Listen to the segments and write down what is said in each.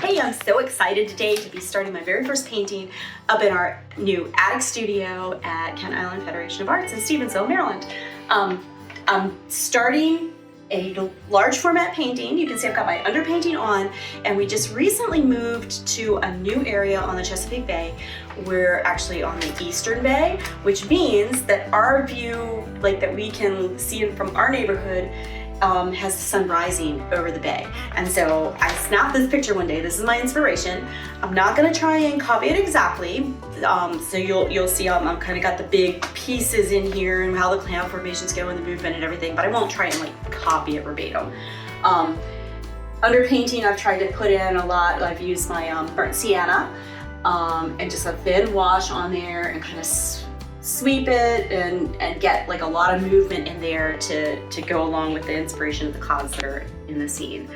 Hey, I'm so excited today to be starting my very first painting up in our new attic studio at Kent Island Federation of Arts in Stevensville, Maryland. I'm starting a large format painting. You can see I've got my underpainting on, and we just recently moved to a new area on the Chesapeake Bay. We're actually on the eastern bay, which means that our view, like that we can see it from our neighborhood, has the sun rising over the bay. And so I snapped this picture one day. This is my inspiration. I'm not gonna try and copy it exactly. So you'll see I'm kind of got the big pieces in here and how the cloud formations go and the movement and everything, but I won't try and like copy it verbatim. Underpainting, I've tried to put in a lot. I've used my burnt sienna and just a thin wash on there and kind of sweep it and get like a lot of movement in there to go along with the inspiration of the clouds that are in the scene.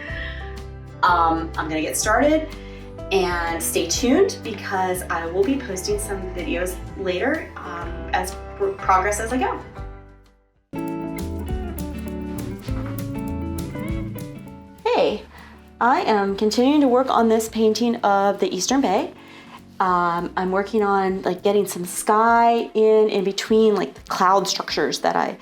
I'm gonna get started and stay tuned because I will be posting some videos later as progress as I go. Hey, I am continuing to work on this painting of the Eastern Bay. I'm working on like getting some sky in between like the cloud structures that I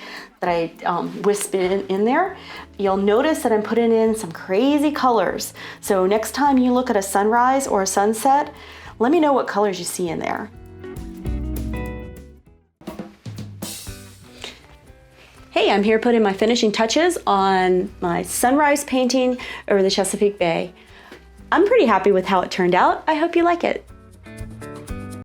wisp in there. You'll notice that I'm putting in some crazy colors. So next time you look at a sunrise or a sunset, let me know what colors you see in there. Hey, I'm here putting my finishing touches on my sunrise painting over the Chesapeake Bay. I'm pretty happy with how it turned out. I hope you like it.